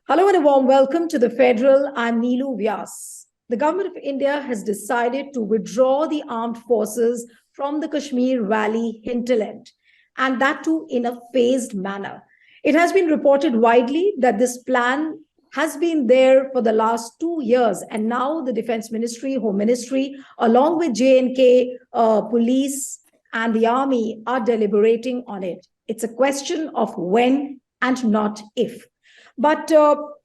Hello and a warm welcome to the Federal. I'm Neelu Vyas. The government of India has decided to withdraw the armed forces from the Kashmir Valley hinterland, and that too in a phased manner. It has been reported widely that this plan has been there for the last 2 years, and now the Defense Ministry, Home Ministry, along with J&K police and the army are deliberating on it. It's a question of when and not if. But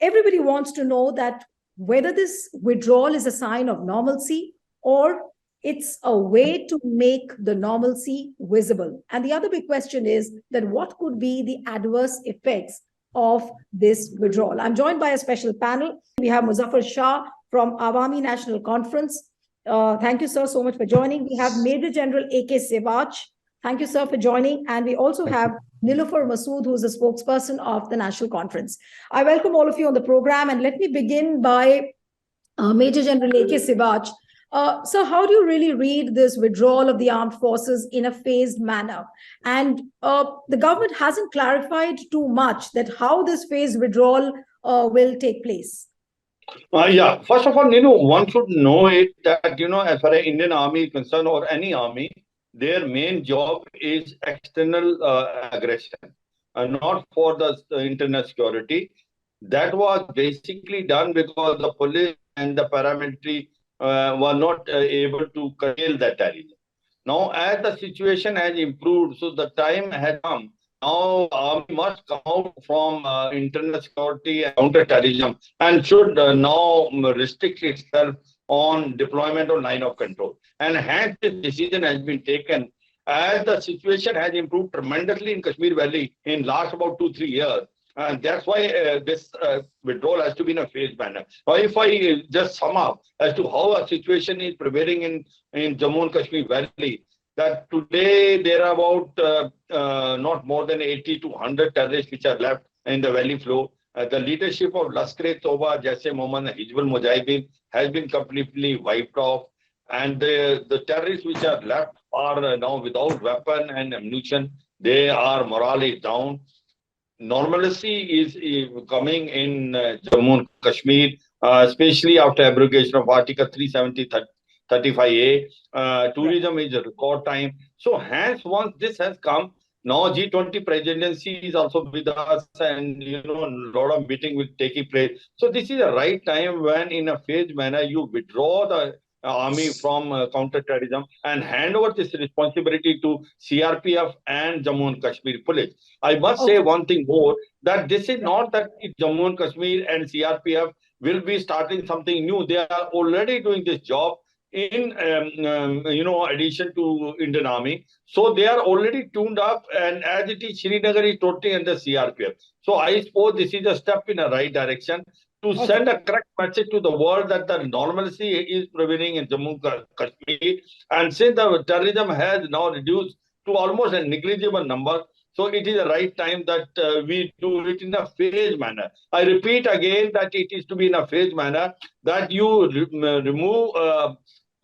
everybody wants to know that whether this withdrawal is a sign of normalcy or it's a way to make the normalcy visible. And the other big question is that what could be the adverse effects of this withdrawal? I'm joined by a special panel. We have Muzaffar Shah from Awami National Conference. Thank you, sir, so much for joining. We have Major General A.K. Sewach. Thank you, sir, for joining. And we also have Niloufar Masood, who is a spokesperson of the National Conference. I welcome all of you on the program. And let me begin by Major General A.K. Sewach. So how do you really read this withdrawal of the armed forces in a phased manner? And the government hasn't clarified too much that how this phased withdrawal will take place. Yeah, first of all, one should know it that, as far as Indian Army is concerned or any army, their main job is external aggression, not for the internal security. That was basically done because the police and the paramilitary were not able to curtail that terrorism. Now, as the situation has improved, so the time has come. Now, army must come out from internal security and counter-terrorism and should now restrict itself on deployment of line of control. And hence, this decision has been taken as the situation has improved tremendously in Kashmir Valley in last about 2-3 years. And that's why this withdrawal has to be in a phased manner. Now, if I just sum up as to how a situation is prevailing in Jammu and Kashmir Valley, that today there are about not more than 80 to 100 terrorists which are left in the valley floor. The leadership of Lashkar-e-Toba, Jaise Mohammed, Hizbul Mujahideen has been completely wiped off. And the terrorists which are left are now without weapon and ammunition. Their morale is down. Normalcy is coming in Jammu and Kashmir, especially after abrogation of Article 370 35A. Tourism is a record time. So hence, once this has come, now G20 presidency is also with us, and a lot of meeting will take place. So this is the right time when, in a phased manner, you withdraw the army from counter-terrorism and hand over this responsibility to CRPF and Jammu and Kashmir police. I must say one thing more, that this is not that Jammu and Kashmir and CRPF will be starting something new. They are already doing this job in addition to Indian Army. So they are already tuned up, and as it is, Srinagar is totally under CRPF. So I suppose this is a step in the right direction to send a correct message to the world that the normalcy is prevailing in Jammu and Kashmir. And since the terrorism has now reduced to almost a negligible number, so it is the right time that we do it in a phased manner. I repeat again that it is to be in a phased manner, that you remove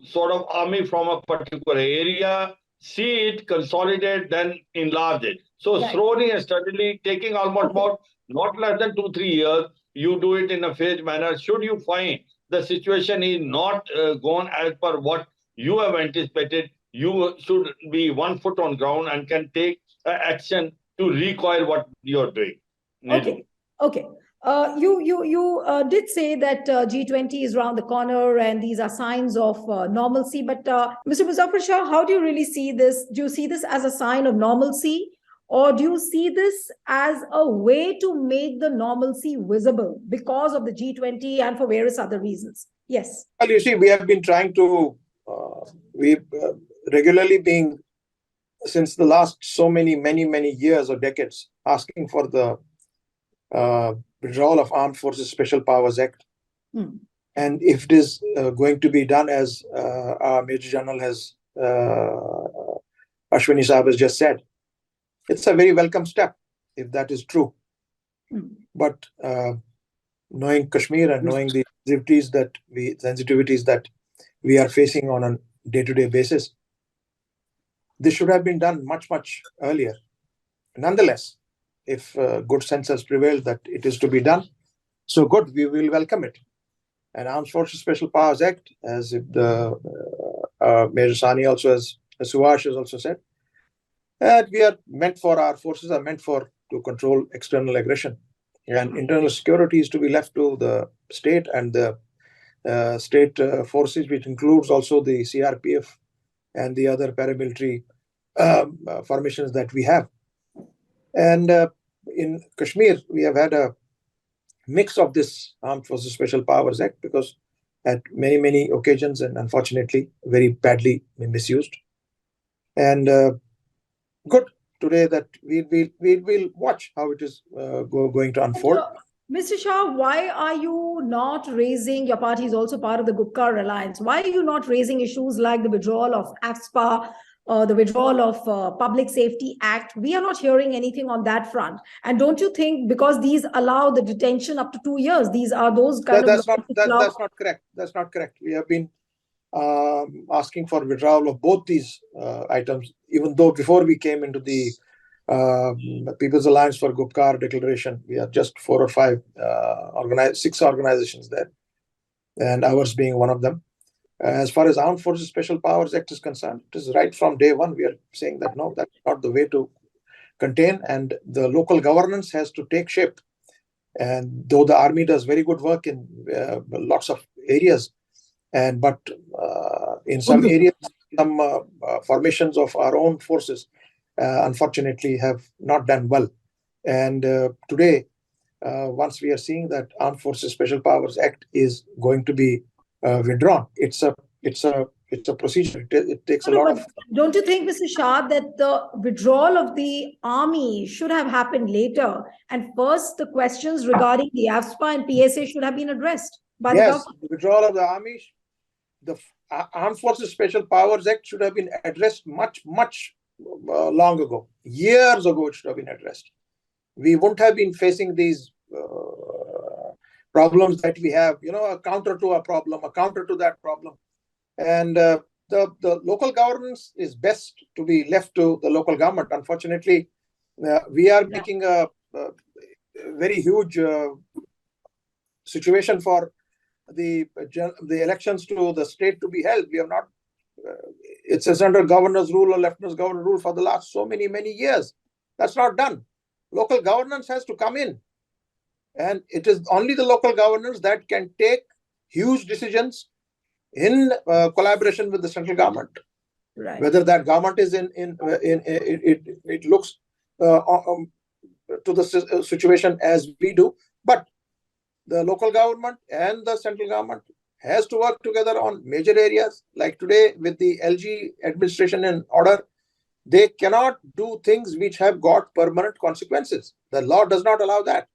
sort of army from a particular area, see it, consolidate, then enlarge it. So slowly and steadily, taking almost about not less than 2-3 years, you do it in a phased manner. Should you find the situation is not gone as per what you have anticipated, you should be 1 foot on ground and can take action to recoil what you're doing. Okay. You did say that G20 is around the corner and these are signs of normalcy. But Mr. Muzaffar Shah, how do you really see this? Do you see this as a sign of normalcy, or do you see this as a way to make the normalcy visible because of the G20 and for various other reasons? Yes. Well, you see, we have been trying to, regularly being, since the last many years or decades, asking for the withdrawal of Armed Forces Special Powers Act. And if it is going to be done as our Major General has, Ashwini Sahab has just said, it's a very welcome step if that is true. But knowing Kashmir and knowing the sensitivities that we are facing on a day-to-day basis, this should have been done much earlier. Nonetheless, if good sense has prevailed that it is to be done, So good, we will welcome it. And Armed Forces Special Powers Act, as the Major Sani also, as Suvash has also said, that we are meant for, our forces are meant for to control external aggression, and internal security is to be left to the state and the state forces, which includes also the CRPF and the other paramilitary formations that we have. And in Kashmir, we have had a mix of this Armed Forces Special Powers Act, because at many occasions, and unfortunately very badly misused. And good today that we will watch how it is going to unfold. Mr. Shah, why are you not raising, your party is also part of the Gupkar alliance, why are you not raising issues like the withdrawal of AFSPA, the withdrawal of Public Safety Act? We are not hearing anything on that front. And don't you think because these allow the detention up to 2 years, these are those kind that's of... that's not correct. That's not correct. We have been asking for withdrawal of both these items, even though before we came into the People's Alliance for Gupkar declaration, we are just 4 or 5 6 organizations there, and ours being one of them. As far as Armed Forces Special Powers Act is concerned, it is right from day one we are saying that no, that's not the way to contain, and the local governance has to take shape. And though the army does very good work in lots of areas, but in some areas, some formations of our own forces unfortunately have not done well. And today, once we are seeing that Armed Forces Special Powers Act is going to be withdrawn, it's a procedure. It takes a lot of... Don't you think, Mr. Shah, that the withdrawal of the army should have happened later, and first the questions regarding the AFSPA and PSA should have been addressed by the government? The withdrawal of the army, the Armed Forces Special Powers Act should have been addressed much long ago. Years ago, it should have been addressed. We wouldn't have been facing these problems that we have, a counter to a problem, a counter to that problem. And the local governance is best to be left to the local government. Unfortunately, we are making a very huge situation for the elections to the state to be held. We have not, it's under governor's rule or lieutenant governor rule for the last so many years. That's not done. Local governance has to come in, and it is only the local governance that can take huge decisions in collaboration with the central government. Right. Whether that government is it looks to the situation as we do, but the local government and the central government has to work together on major areas. Like today with the LG administration in order, they cannot do things which have got permanent consequences. The law does not allow that.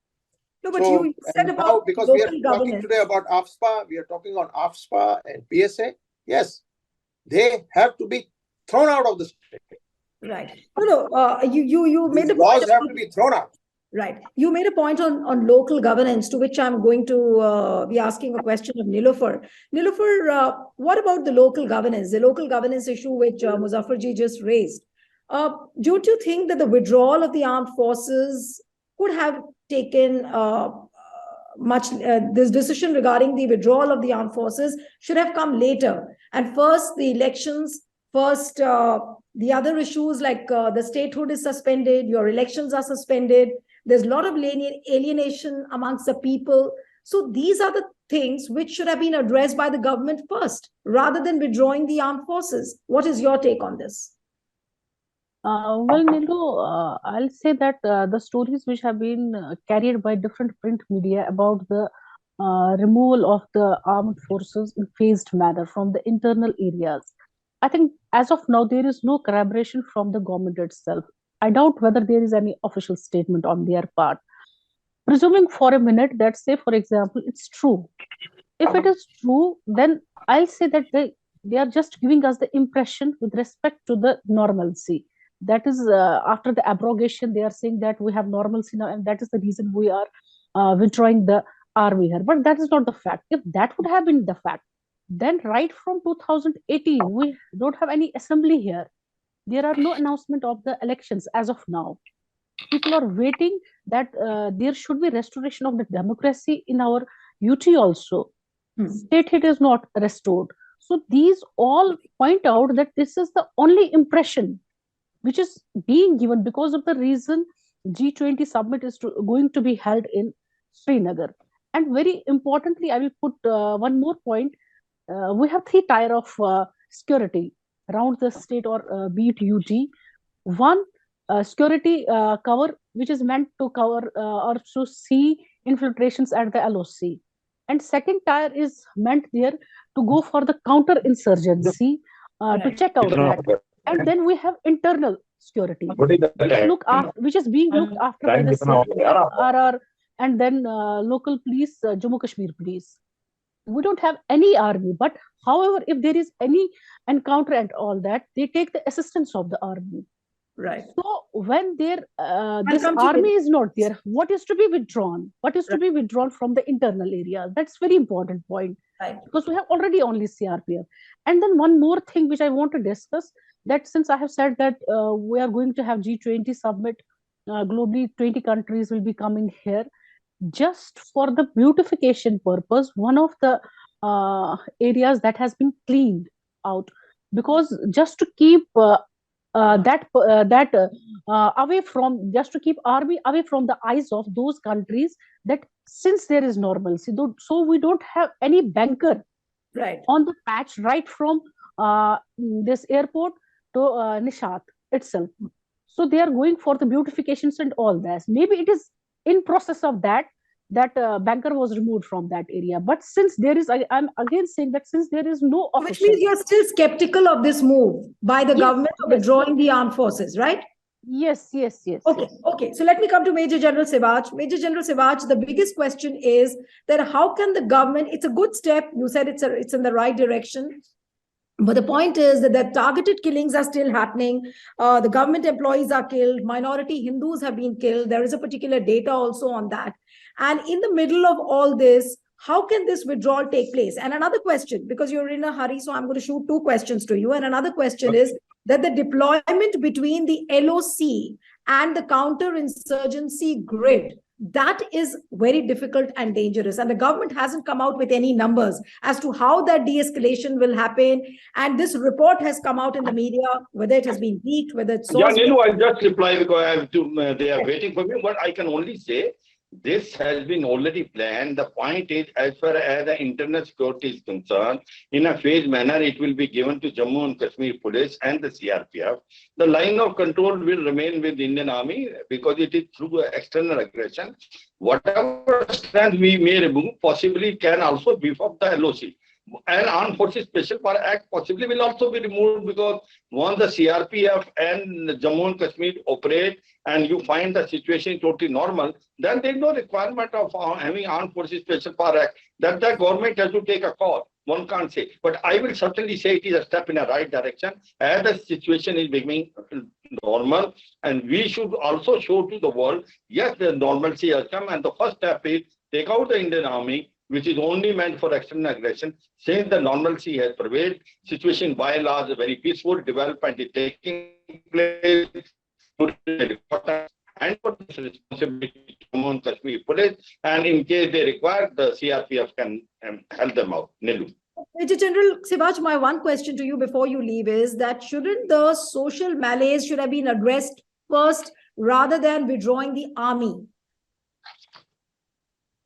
No, but you said about now, because we are talking today about AFSPA, we are talking on AFSPA and PSA. Yes, they have to be thrown out of the state. Right. No. You made the laws have to be thrown out. Right. You made a point on local governance, to which I'm going to be asking a question of Nilofer. Nilofer, what about the local governance issue which Muzaffarji just raised? Don't you think that the withdrawal of the armed forces could have taken this decision regarding the withdrawal of the armed forces should have come later? And first, the elections, the other issues like the statehood is suspended, your elections are suspended, there's a lot of alienation amongst the people. So these are the things which should have been addressed by the government first, rather than withdrawing the armed forces. What is your take on this? Well, Nilu, I'll say that the stories which have been carried by different print media about the removal of the armed forces in phased manner from the internal areas, I think as of now, there is no corroboration from the government itself. I doubt whether there is any official statement on their part. Presuming for a minute that, say, for example, it's true. If it is true, then I'll say that they are just giving us the impression with respect to the normalcy. That is, after the abrogation, they are saying that we have normalcy now, and that is the reason we are withdrawing the army here. But that is not the fact. If that would have been the fact, then right from 2018, we don't have any assembly here. There are no announcement of the elections as of now. People are waiting that there should be restoration of the democracy in our UT also. Statehood is not restored. So these all point out that this is the only impression which is being given because of the reason G20 summit is going to be held in Srinagar. And very importantly, I will put one more point. We have three tier of security around the state or be it UT. One, security cover, which is meant to cover or to see infiltrations at the LOC. And second tier is meant there to go for the counter insurgency to check out that. And then we have internal security, which is being looked after by the RR and then local police, Jammu Kashmir police. We don't have any army, but however, if there is any encounter and all that, they take the assistance of the army. Right. So when there this army is not there, what is to be withdrawn? What is to be withdrawn from the internal area? That's very important point. Right. Because we have already only CRPF. And then one more thing which I want to discuss, that since I have said that we are going to have G20 summit, globally 20 countries will be coming here. Just for the beautification purpose, one of the areas that has been cleaned out, because just to keep away from, just to keep army away from the eyes of those countries, that since there is normalcy, so we don't have any banker on the patch right from this airport to Nishat itself. So they are going for the beautifications and all that. Maybe it is in process of that banker was removed from that area. But since there is, I'm again saying that since there is no official... Which means you're still skeptical of this move by the government of withdrawing the armed forces, right? Yes. Okay. So let me come to Major General Sivach. Major General Sivach, the biggest question is that how can the government, it's a good step, you said it's in the right direction, but the point is that the targeted killings are still happening. The government employees are killed. Minority Hindus have been killed. There is a particular data also on that. And in the middle of all this, how can this withdrawal take place? And another question, because you're in a hurry, so I'm going to shoot two questions to you. And another question is that the deployment between the LOC and the counterinsurgency grid, that is very difficult and dangerous. And the government hasn't come out with any numbers as to how that de-escalation will happen. And this report has come out in the media, whether it has been leaked, whether it's... Yeah, Nilu, I'll just reply because I have to, they are waiting for me. But I can only say this has been already planned. The point is, as far as the internal security is concerned, in a phased manner, it will be given to Jammu and Kashmir Police and the CRPF. The line of control will remain with the Indian Army because it is through external aggression. Whatever strength we may remove, possibly can also beef up the LOC. And Armed Forces Special Power Act possibly will also be removed because once the CRPF and Jammu and Kashmir operate and you find the situation totally normal, then there is no requirement of having Armed Forces Special Power Act. That the government has to take a call. One can't say. But I will certainly say it is a step in a right direction as the situation is becoming normal. And we should also show to the world, yes, the normalcy has come. And the first step is take out the Indian Army, which is only meant for external aggression. Since the normalcy has prevailed, situation by and large is very peaceful, development is taking place, and for this responsibility to Jammu and Kashmir Police, and in case they require, the CRPF can help them out. Nilu. Major General Sivach, my one question to you before you leave is that shouldn't the social malaise should have been addressed first rather than withdrawing the army?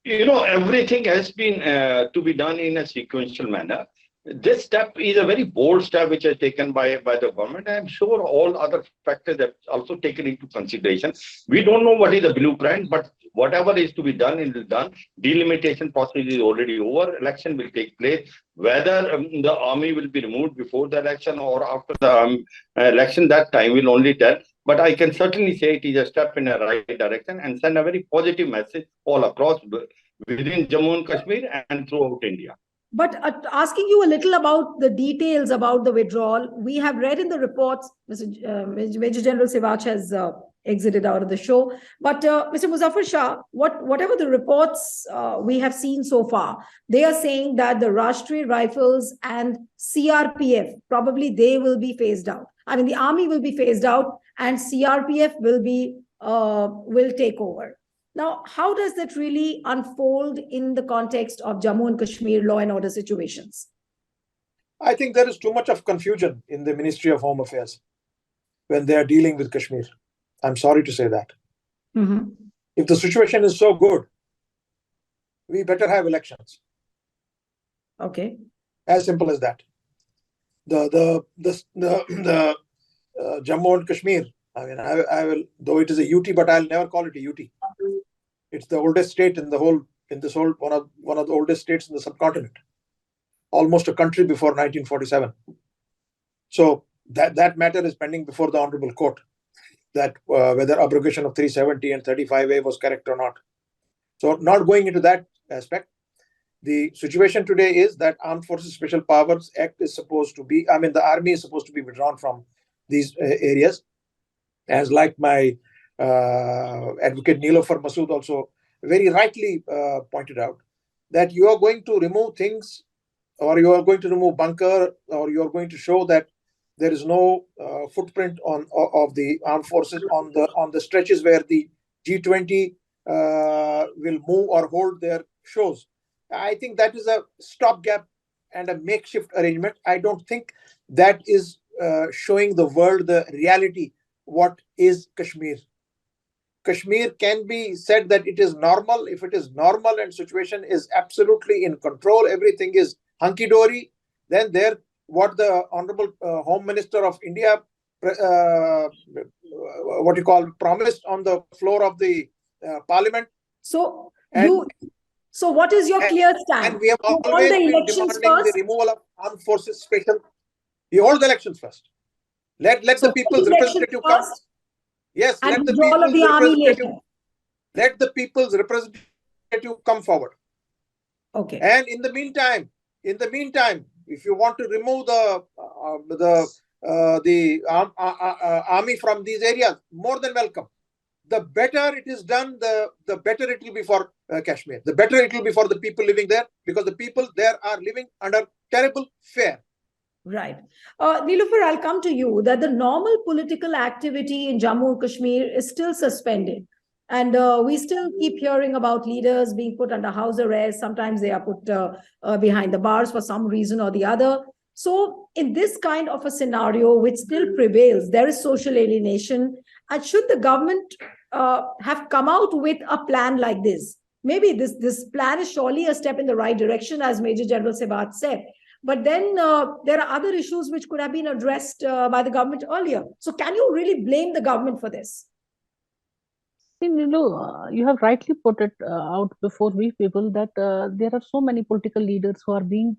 You know, everything has been to be done in a sequential manner. This step is a very bold step which is taken by the government. I'm sure all other factors have also taken into consideration. We don't know what is the blueprint, but whatever is to be done is done. Delimitation process is already over. Election will take place. Whether the army will be removed before the election or after the election, that time will only tell. But I can certainly say it is a step in a right direction and send a very positive message all across within Jammu and Kashmir and throughout India. But asking you a little about the details about the withdrawal, we have read in the reports, Major General Sivach has exited out of the show. But Mr. Muzaffar Shah, whatever the reports we have seen so far, they are saying that the Rashtriya Rifles and CRPF, probably they will be phased out. I mean, the army will be phased out and CRPF will be will take over. Now, how does that really unfold in the context of Jammu and Kashmir law and order situations? I think there is too much of confusion in the Ministry of Home Affairs when they are dealing with Kashmir. I'm sorry to say that. If the situation is so good, we better have elections. Okay. As simple as that. The Jammu and Kashmir, I mean, I will, though it is a UT, but I'll never call it a UT. It's the oldest state in one of the oldest states in the subcontinent. Almost a country before 1947. So that matter is pending before the Honorable Court, that whether abrogation of 370 and 35A was correct or not. So not going into that aspect, the situation today is that Armed Forces Special Powers Act is supposed to be, the army is supposed to be withdrawn from these areas. As like my advocate Nilofer Masood also very rightly pointed out, that you are going to remove things, or you are going to remove bunker, or you are going to show that there is no footprint of the armed forces on the stretches where the G20 will move or hold their shows. I think that is a stopgap and a makeshift arrangement. I don't think that is showing the world the reality what is Kashmir. Kashmir can be said that it is normal. If it is normal and situation is absolutely in control, everything is hunky-dory, then what the Honorable Home Minister of India promised on the floor of the Parliament. So what is your clear stand? And we have always been demanding the removal of armed forces special. We hold the elections first. Let the people's representative come. Yes, let the people's representative come forward. Okay. And in the meantime, if you want to remove the army from these areas, more than welcome. The better it is done, the better it will be for Kashmir. The better it will be for the people living there, because the people there are living under terrible fear. Right. Nilofer, I'll come to you, that the normal political activity in Jammu and Kashmir is still suspended. And we still keep hearing about leaders being put under house arrest. Sometimes they are put behind the bars for some reason or the other. So in this kind of a scenario, which still prevails, there is social alienation. And should the government have come out with a plan like this? Maybe this plan is surely a step in the right direction, as Major General Sebat said. But then there are other issues which could have been addressed by the government earlier. So can you really blame the government for this? You have rightly put it out before we people that there are so many political leaders who are being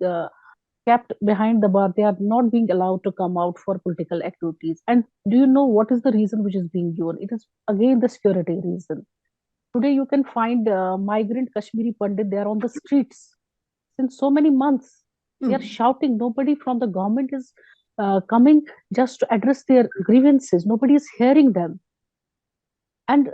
kept behind the bar. They are not being allowed to come out for political activities. And do you know what is the reason which is being given? It is again the security reason. Today you can find migrant Kashmiri Pandit. They are on the streets since so many months. They are shouting. Nobody from the government is coming just to address their grievances. Nobody is hearing them. And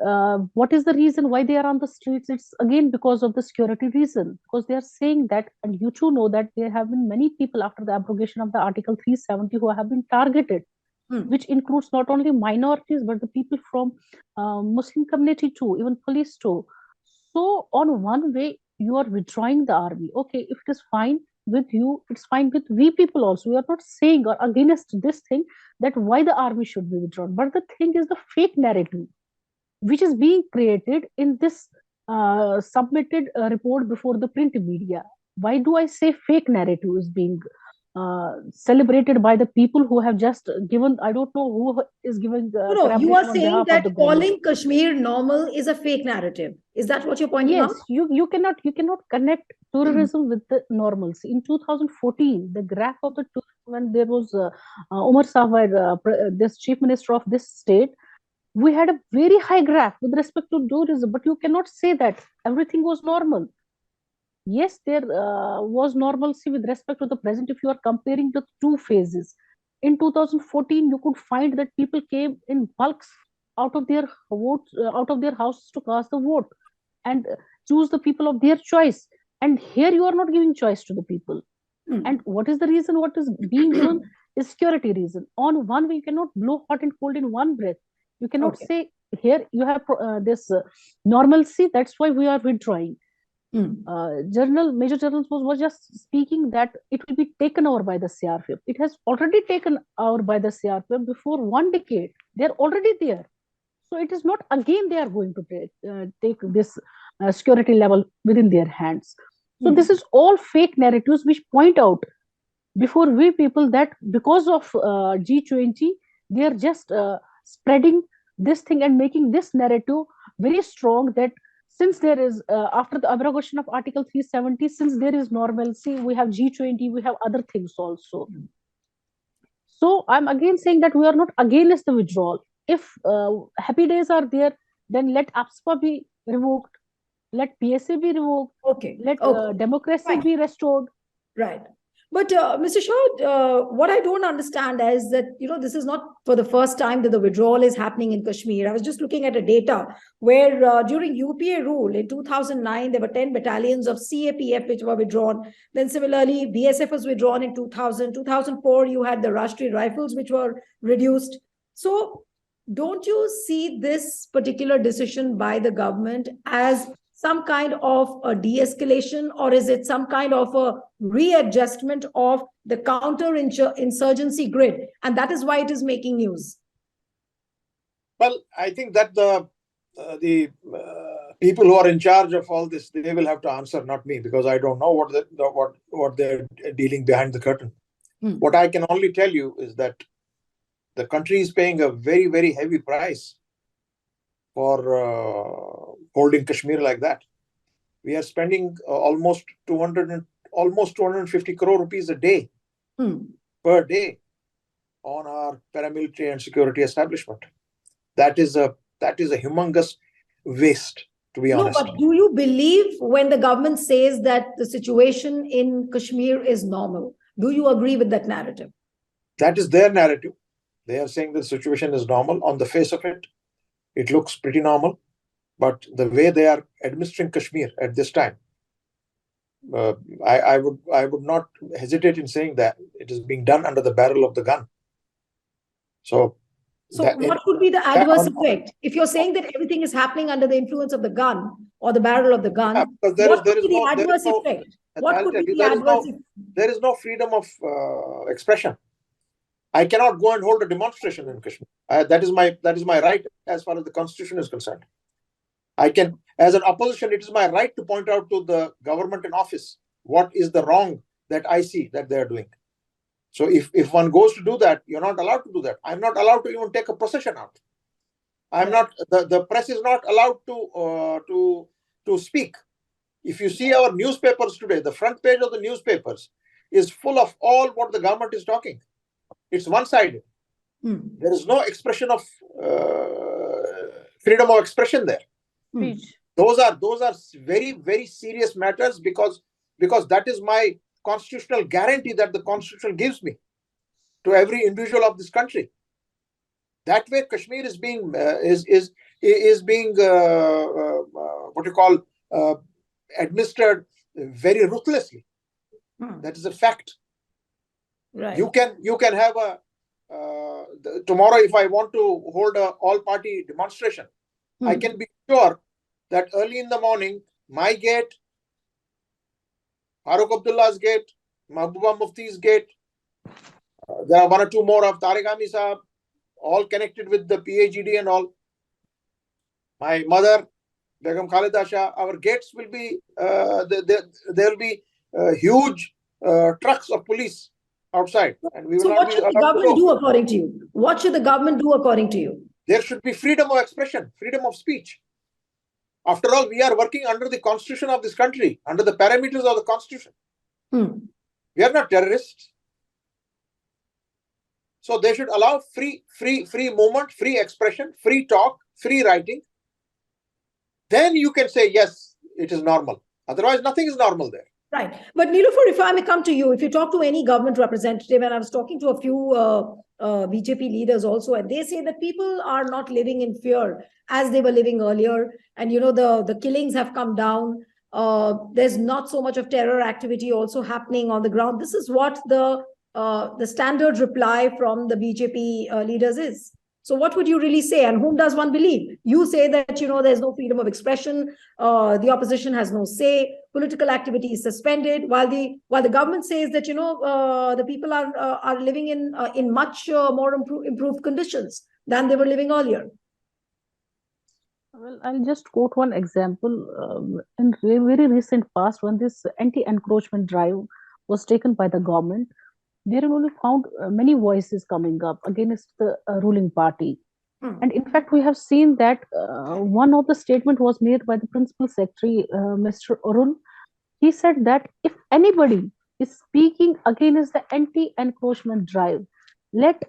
what is the reason why they are on the streets? It's again because of the security reason. Because they are saying that, and you too know that there have been many people after the abrogation of the Article 370 who have been targeted, which includes not only minorities, but the people from Muslim community too, even police too. So on one way, you are withdrawing the army. Okay, if it is fine with you, it's fine with we people also. We are not saying or against this thing that why the army should be withdrawn. But the thing is the fake narrative which is being created in this submitted report before the print media. Why do I say fake narrative is being celebrated by the people who have just given? I don't know who is giving. No, you are saying that calling Kashmir normal is a fake narrative. Is that what you're pointing out? Yes, you cannot connect tourism with the normalcy. In 2014, the graph of the when there was Umar Sawar, this chief minister of this state, we had a very high graph with respect to tourism, but you cannot say that everything was normal. Yes, there was normalcy with respect to the present if you are comparing the two phases. In 2014, you could find that people came in bulks out of their votes, out of their houses to cast the vote and choose the people of their choice. And here you are not giving choice to the people. And what is the reason? What is being given is security reason. On one way, you cannot blow hot and cold in one breath. You cannot say here you have this normalcy. That's why we are withdrawing. Major General was just speaking that it will be taken over by the CRPF. It has already taken over by the CRPF before 1 decade. They are already there. So it is not again they are going to take this security level within their hands. So this is all fake narratives which point out before we people that because of G20, they are just spreading this thing and making this narrative very strong that since there is, after the abrogation of Article 370, since there is normalcy, we have G20, we have other things also. So I'm again saying that we are not against the withdrawal. If happy days are there, then let APSPA be revoked, let PSA be revoked, let democracy be restored. Right. But Mr. Shaw, what I don't understand is that, this is not for the first time that the withdrawal is happening in Kashmir. I was just looking at a data where during UPA rule in 2009, there were 10 battalions of CAPF which were withdrawn. Then similarly, BSF was withdrawn in 2000. 2004, you had the Rashtriya Rifles which were reduced. So don't you see this particular decision by the government as some kind of a de-escalation, or is it some kind of a readjustment of the counter-insurgency grid? And that is why it is making news. Well, I think that the people who are in charge of all this, they will have to answer, not me, because I don't know what they're dealing behind the curtain. What I can only tell you is that the country is paying a very, very heavy price for holding Kashmir like that. We are spending almost 250 crore rupees a day per day on our paramilitary and security establishment. That is a humongous waste, to be honest. No, but do you believe when the government says that the situation in Kashmir is normal? Do you agree with that narrative? That is their narrative. They are saying the situation is normal. On the face of it, it looks pretty normal. But the way they are administering Kashmir at this time, I would not hesitate in saying that it is being done under the barrel of the gun. So what could be the adverse effect? If you're saying that everything is happening under the influence of the gun or the barrel of the gun, what could be the adverse effect? What could be the adverse effect? There is no freedom of expression. I cannot go and hold a demonstration in Kashmir. That is my right as far as the constitution is concerned. I can, as an opposition, it is my right to point out to the government in office what is the wrong that I see that they are doing. So if one goes to do that, you're not allowed to do that. I'm not allowed to even take a procession out. I'm not. The press is not allowed to speak. If you see our newspapers today, the front page of the newspapers is full of all what the government is talking. It's one-sided. There is no expression of freedom of expression there. Those are very, very serious matters because that is my constitutional guarantee that the constitution gives me to every individual of this country. That way, Kashmir is being administered very ruthlessly. That is a fact. Right. You can have tomorrow if I want to hold a all-party demonstration, I can be sure that early in the morning, my gate, Farooq Abdullah's gate, Mahbooba Mufti's gate, there are one or two more of Tariq Ami Sahab, all connected with the PAGD and all. My mother, Begum Khalida Shah, our gates will be, there will be huge trucks of police outside. And we will so not what should the government do according to you? What should the government do according to you? There should be freedom of expression, freedom of speech. After all, we are working under the constitution of this country, under the parameters of the constitution. We are not terrorists. So they should allow free movement, free expression, free talk, free writing. Then you can say, yes, it is normal. Otherwise, nothing is normal there. Right. But Niloufar, if I may come to you, if you talk to any government representative, and I was talking to a few BJP leaders also, and they say that people are not living in fear as they were living earlier. And, the killings have come down. There's not so much of terror activity also happening on the ground. This is what the standard reply from the BJP leaders is. So what would you really say? And whom does one believe? You say that, there's no freedom of expression. The opposition has no say. Political activity is suspended, while the government says that, the people are living in much more improved conditions than they were living earlier. Well, I'll just quote one example. In very recent past, when this anti-encroachment drive was taken by the government, there are only found many voices coming up against the ruling party. And in fact, we have seen that one of the statement was made by the principal secretary, Mr. Arun. He said that if anybody is speaking against the anti-encroachment drive, let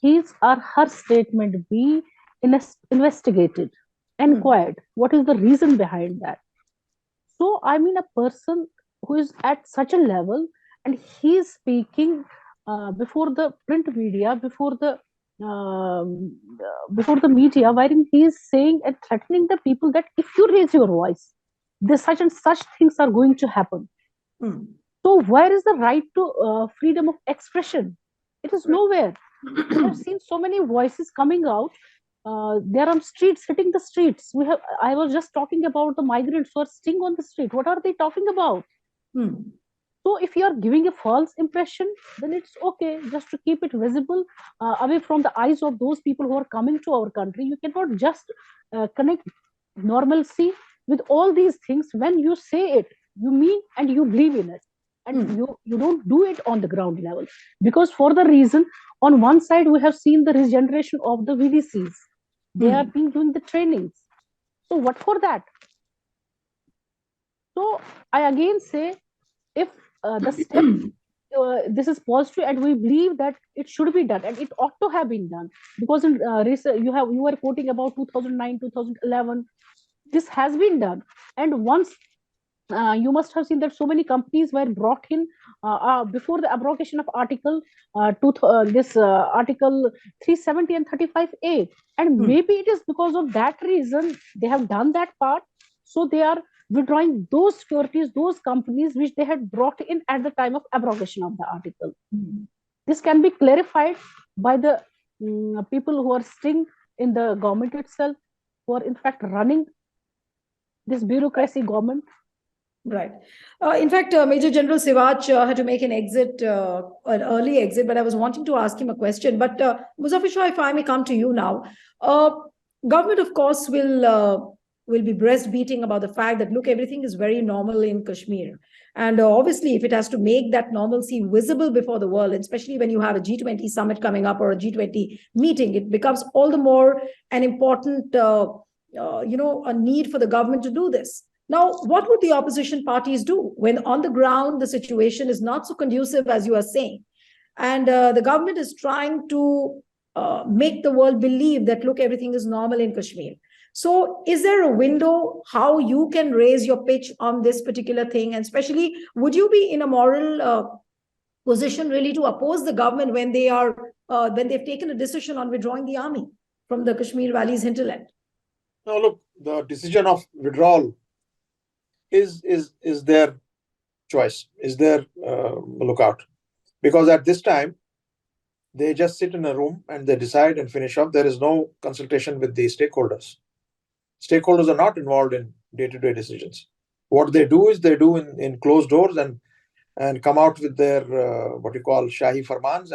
his or her statement be investigated, inquired. What is the reason behind that? So, I mean, a person who is at such a level and he is speaking before the print media, before the media, wherein he is saying and threatening the people that if you raise your voice, this such and such things are going to happen. So where is the right to freedom of expression? It is nowhere. We have seen so many voices coming out. They're on streets, hitting the streets. I was just talking about the migrants who are sitting on the street. What are they talking about? So if you are giving a false impression, then it's okay just to keep it visible away from the eyes of those people who are coming to our country. You cannot just connect normalcy with all these things. When you say it, you mean and you believe in it. And you don't do it on the ground level. Because for the reason, on one side, we have seen the regeneration of the VDCs. They have been doing the trainings. So what for that? So I again say, if the step, this is positive and we believe that it should be done and it ought to have been done. Because in you were quoting about 2009, 2011, this has been done. And once you must have seen that so many companies were brought in before the abrogation of article article 370 and 35A, and maybe it is because of that reason they have done that part, so they are withdrawing those securities, those companies which they had brought in at the time of abrogation of the article. This can be clarified by the people who are sitting in the government itself, who are in fact running this bureaucracy government. Right. In fact, Major General Sivaj had to make an early exit, but I was wanting to ask him a question. But Muzaffar Shah, if I may come to you now, government, of course, will be breast beating about the fact that, look, everything is very normal in Kashmir. And obviously, if it has to make that normalcy visible before the world, especially when you have a G20 summit coming up or a G20 meeting, it becomes all the more an important, a need for the government to do this. Now, what would the opposition parties do when on the ground the situation is not so conducive as you are saying? And the government is trying to make the world believe that, look, everything is normal in Kashmir. So is there a window how you can raise your pitch on this particular thing? And especially, would you be in a moral position really to oppose the government when they've taken a decision on withdrawing the army from the Kashmir Valley's hinterland? No, look, the decision of withdrawal is their choice, is their lookout. Because at this time, they just sit in a room and they decide and finish up. There is no consultation with the stakeholders. Stakeholders are not involved in day-to-day decisions. What they do is they do in closed doors and come out with their what you call Shahi Farmans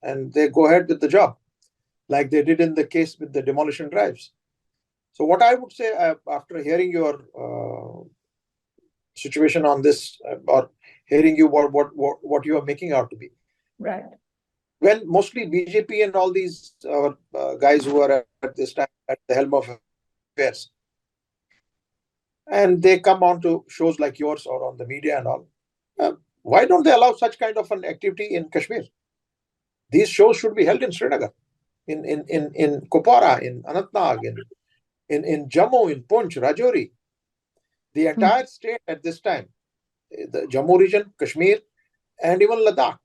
and they go ahead with the job, like they did in the case with the demolition drives. So what I would say after hearing your situation on this, or hearing you what you are making out to be, right? When mostly BJP and all these guys who are at this time at the helm of affairs, and they come on to shows like yours or on the media and all, why don't they allow such kind of an activity in Kashmir? These shows should be held in Srinagar, in Kupwara, in Anantnag, in Jammu, in Poonch, Rajouri. The entire state at this time, the Jammu region, Kashmir, and even Ladakh,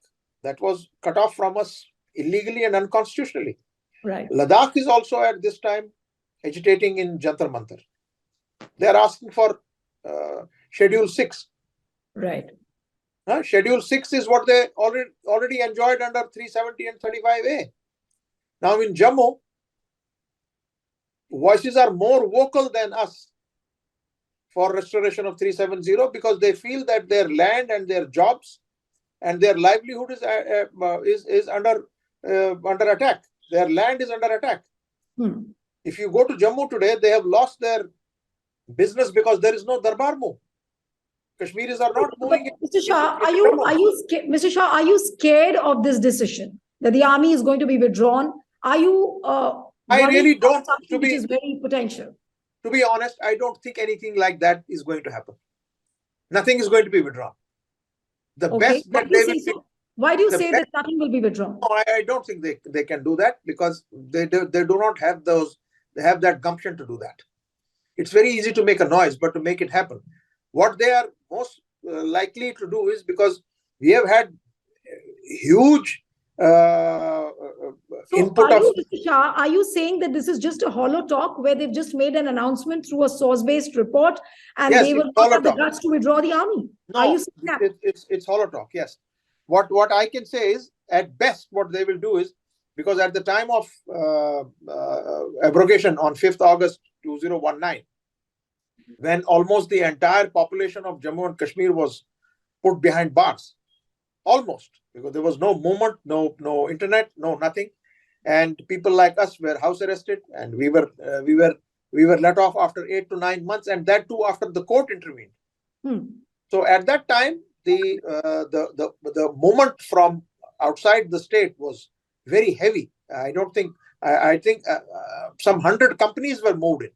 that was cut off from us illegally and unconstitutionally. Right. Ladakh is also at this time agitating in Jantar Mantar. They are asking for Schedule 6. Right. Schedule 6 is what they already enjoyed under 370 and 35A. Now in Jammu, voices are more vocal than us for restoration of 370 because they feel that their land and their jobs and their livelihood is under attack. Their land is under attack. If you go to Jammu today, they have lost their business because there is no Darbar move. Kashmiris are not moving. Mr. Shah, Mr. Shah, are you scared of this decision that the army is going to be withdrawn? Are you? I really don't. Which is very potential. To be honest, I don't think anything like that is going to happen. Nothing is going to be withdrawn. The best that they will do. Why do you say that nothing will be withdrawn? No, I don't think they can do that because they do not have those. They have that gumption to do that. It's very easy to make a noise, but to make it happen, what they are most likely to do is because we have had huge input of. Mr. Shah, are you saying that this is just a hollow talk where they've just made an announcement through a source-based report and they will not have the guts to withdraw the army? No, are you saying that? It's hollow talk. Yes. What I can say is, at best, what they will do is, because at the time of abrogation on 5th August 2019, when almost the entire population of Jammu and Kashmir was put behind bars, almost, because there was no movement, no internet, no nothing, and people like us were house arrested, and we were let off after 8 to 9 months, and that too after the court intervened. So at that time, the movement from outside the state was very heavy. I think some 100 companies were moved in.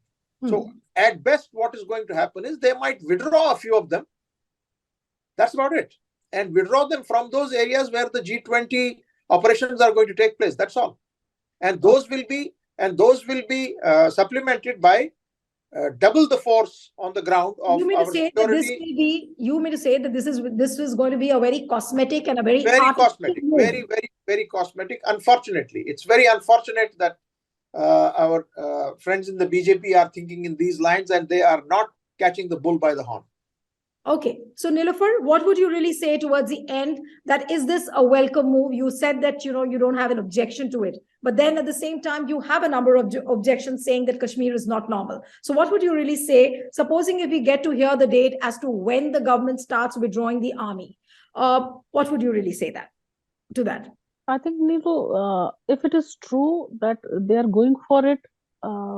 So at best, what is going to happen is they might withdraw a few of them. That's about it. And withdraw them from those areas where the G20 operations are going to take place. That's all. And those will be supplemented by double the force on the ground of our security. You mean to say that this is going to be a very cosmetic and a very cosmetic, very cosmetic. Unfortunately, it's very unfortunate that our friends in the BJP are thinking in these lines and they are not catching the bull by the horn. Okay. So, Nilofer, what would you really say towards the end? That is this a welcome move? You said that, you don't have an objection to it. But then at the same time, you have a number of objections saying that Kashmir is not normal. So what would you really say? Supposing if we get to hear the date as to when the government starts withdrawing the army, what would you really say to that? I think, Nilo, if it is true that they are going for it,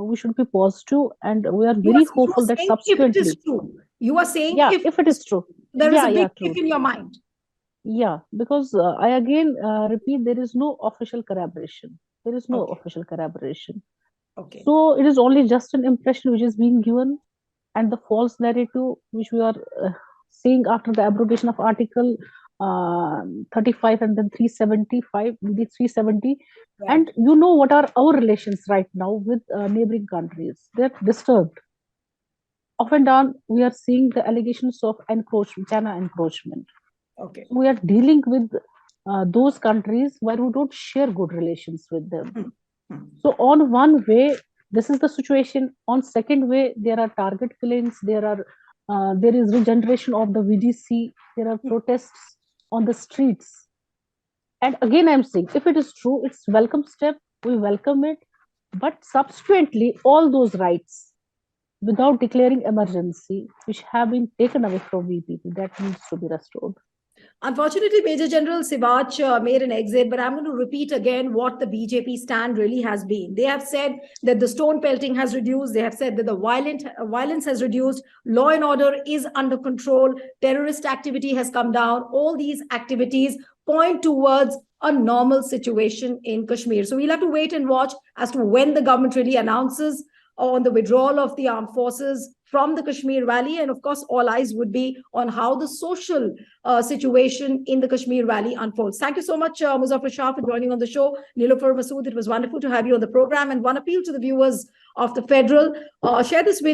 we should be positive, and we are very hopeful that subsequently. If it is true. You are saying if it is true. There is a big if in your mind. Yeah, because I again repeat, there is no official corroboration. There is no official corroboration. Okay. So it is only just an impression which is being given, and the false narrative which we are seeing after the abrogation of Article 35 and then 375, maybe 370. Right. And you know what are our relations right now with neighboring countries? They're disturbed. Off and down, we are seeing the allegations of encroachment, China encroachment. Okay. We are dealing with those countries where we don't share good relations with them. So on one way, this is the situation. On second way, there are target killings. There is regeneration of the VDC. There are protests on the streets. And again, I'm saying, if it is true, it's a welcome step. We welcome it. But subsequently, all those rights, without declaring emergency, which have been taken away from VPP, that needs to be restored. Unfortunately, Major General Sivach made an exit, but I'm going to repeat again what the BJP stand really has been. They have said that the stone pelting has reduced. They have said that the violence has reduced. Law and order is under control. Terrorist activity has come down. All these activities point towards a normal situation in Kashmir. So we'll have to wait and watch as to when the government really announces on the withdrawal of the armed forces from the Kashmir Valley. And of course, all eyes would be on how the social situation in the Kashmir Valley unfolds. Thank you so much, Muzaffar Shah, for joining on the show. Nilofer Masood, it was wonderful to have you on the program. And one appeal to the viewers of the Federal, share this video.